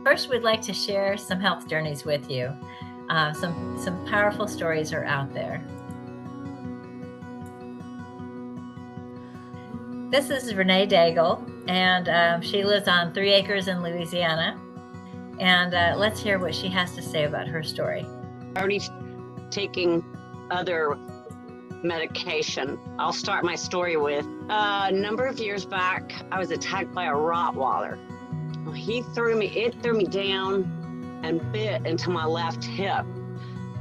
First, we'd like to share some health journeys with you. Some powerful stories are out there. This is Renee Daigle, and she lives on 3 acres in Louisiana. And let's hear what she has to say about her story. Already taking other medication. I'll start my story with a number of years back, I was attacked by a Rottweiler. It threw me down and bit into my left hip.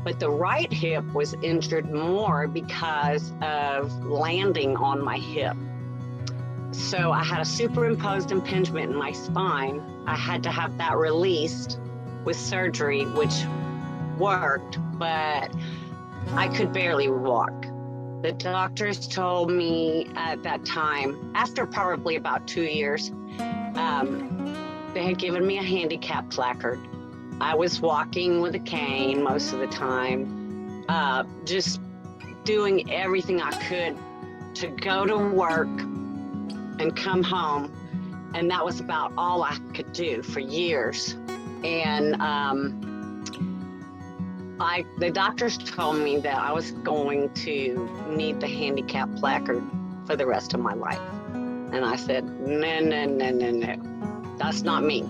But the right hip was injured more because of landing on my hip. So I had a superimposed impingement in my spine. I had to have that released with surgery, which worked, but I could barely walk. The doctors told me at that time, after probably about 2 years, they had given me a handicap placard. I was walking with a cane most of the time, just doing everything I could to go to work and come home. And that was about all I could do for years. And the doctors told me that I was going to need the handicap placard for the rest of my life. And I said, no, that's not me.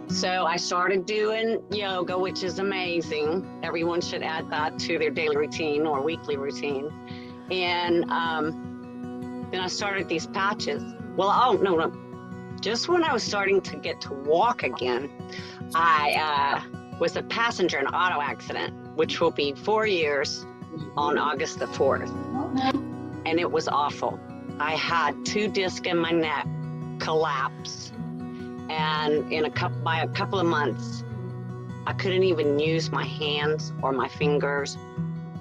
So I started doing yoga, which is amazing. Everyone should add that to their daily routine or weekly routine. And then I started these patches. Well, no. Just when I was starting to get to walk again, I was a passenger in an auto accident, which will be 4 years on August the 4th. And it was awful. I had 2 discs in my neck collapse. And by a couple of months, I couldn't even use my hands or my fingers.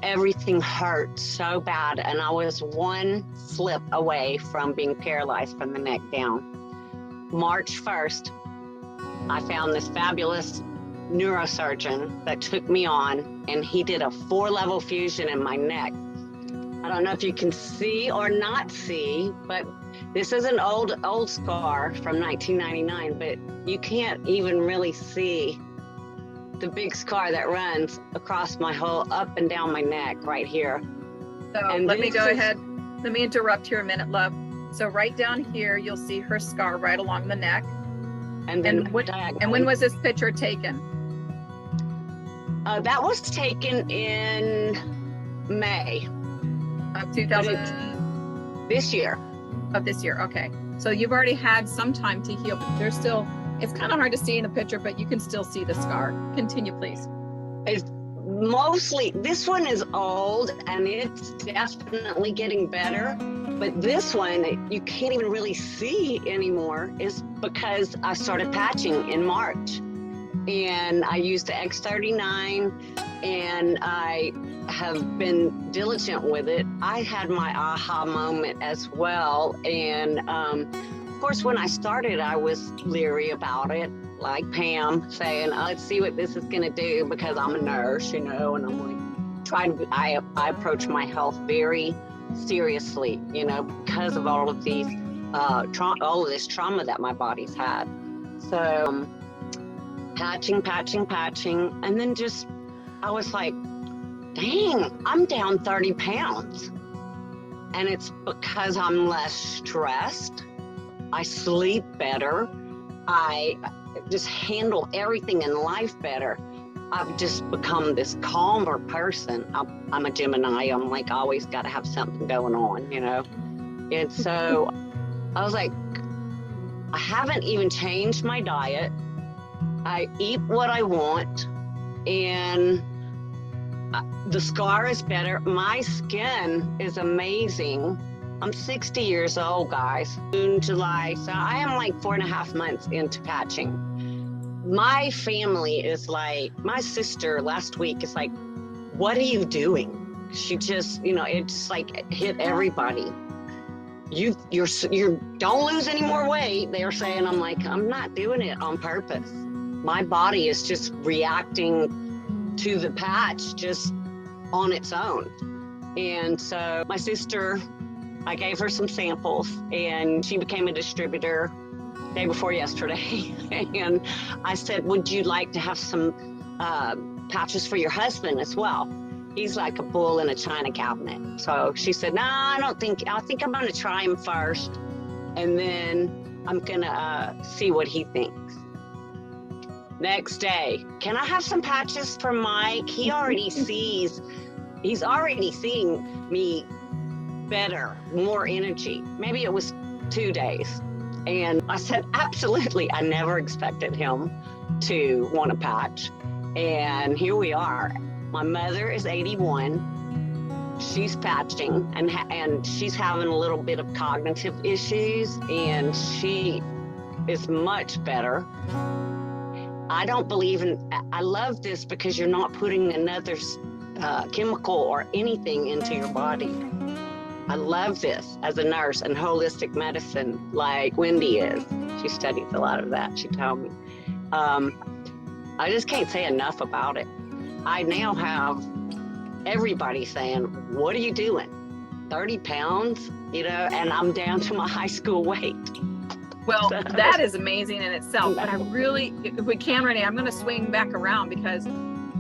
Everything hurt so bad. And I was one slip away from being paralyzed from the neck down. March 1st, I found this fabulous neurosurgeon that took me on, and he did a 4-level fusion in my neck. I don't know if you can see or not see, but this is an old scar from 1999, but you can't even really see the big scar that runs across my whole up and down my neck right here. So let me go ahead. Let me interrupt here a minute, love. So right down here, you'll see her scar right along the neck. And then when was this picture taken? That was taken in May of 2000. This year. Of this year, okay. So you've already had some time to heal, but there's still, it's kind of hard to see in the picture, but you can still see the scar. Continue, please. It's mostly, this one is old and it's definitely getting better, but this one you can't even really see anymore is because I started patching in March. And I used the X39 and I have been diligent with it. I had my aha moment as well. And of course, when I started, I was leery about it, like Pam saying, let's see what this is gonna do because I'm a nurse, and I'm like, I approach my health very seriously, because of all of these, all of this trauma that my body's had. So patching, and then I was like, dang, I'm down 30 pounds. And it's because I'm less stressed. I sleep better. I just handle everything in life better. I've just become this calmer person. I'm a Gemini. I'm like, always got to have something going on, And so I was like, I haven't even changed my diet. I eat what I want, and the scar is better. My skin is amazing. I'm 60 years old, guys. June, July, so I am like 4.5 months into patching. My family is like, my sister last week is like, what are you doing? She just, it just like hit everybody. You don't lose any more weight. They're saying, I'm like, I'm not doing it on purpose. My body is just reacting to the patch just on its own. And so my sister I gave her some samples, and she became a distributor day before yesterday. And I said, would you like to have some pouches for your husband as well? He's like a bull in a china cabinet. So she said, no, I think I'm going to try him first, and then I'm going to see what he thinks. Next day, can I have some patches for Mike? He already he's already seeing me better, more energy. Maybe it was 2 days. And I said, absolutely. I never expected him to want a patch. And here we are. My mother is 81. She's patching, and she's having a little bit of cognitive issues, and she is much better. I don't believe I love this because you're not putting another chemical or anything into your body. I love this as a nurse and holistic medicine, like Wendy is. She studies a lot of that, she told me. I just can't say enough about it. I now have everybody saying, what are you doing? 30 pounds, and I'm down to my high school weight. Well, that is amazing in itself. But I really, if we can, Renee, I'm going to swing back around, because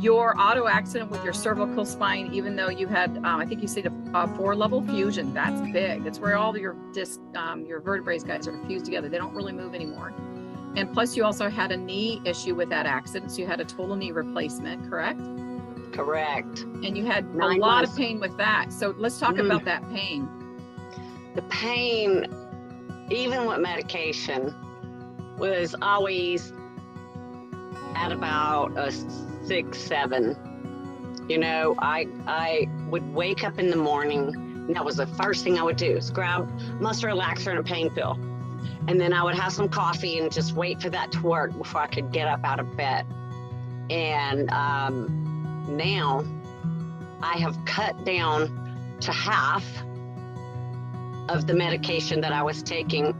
your auto accident with your cervical spine, even though you had, I think you said a 4-level fusion, that's big. That's where all your your vertebrae guys are fused together. They don't really move anymore. And plus you also had a knee issue with that accident. So you had a total knee replacement, correct? Correct. And you had a lot of pain with that. So let's talk about that pain. The pain, even with medication, was always at about a 6, 7. I would wake up in the morning, and that was the first thing I would do, is grab muscle relaxer and a pain pill. And then I would have some coffee and just wait for that to work before I could get up out of bed. And now I have cut down to half of the medication that I was taking.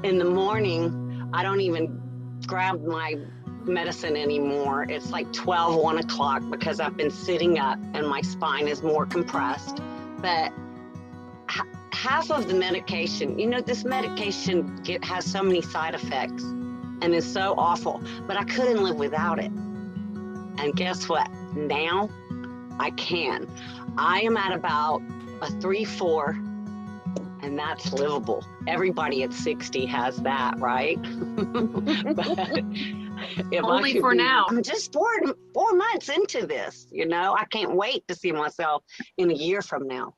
In the morning, I don't even grab my medicine anymore. It's like 12, 1 o'clock, because I've been sitting up and my spine is more compressed. But half of the medication, this medication has so many side effects and is so awful, but I couldn't live without it. And guess what? Now I can. I am at about a 3-4, and that's livable. Everybody at 60 has that, right? But only for now. I'm just 4 months into this, I can't wait to see myself in a year from now.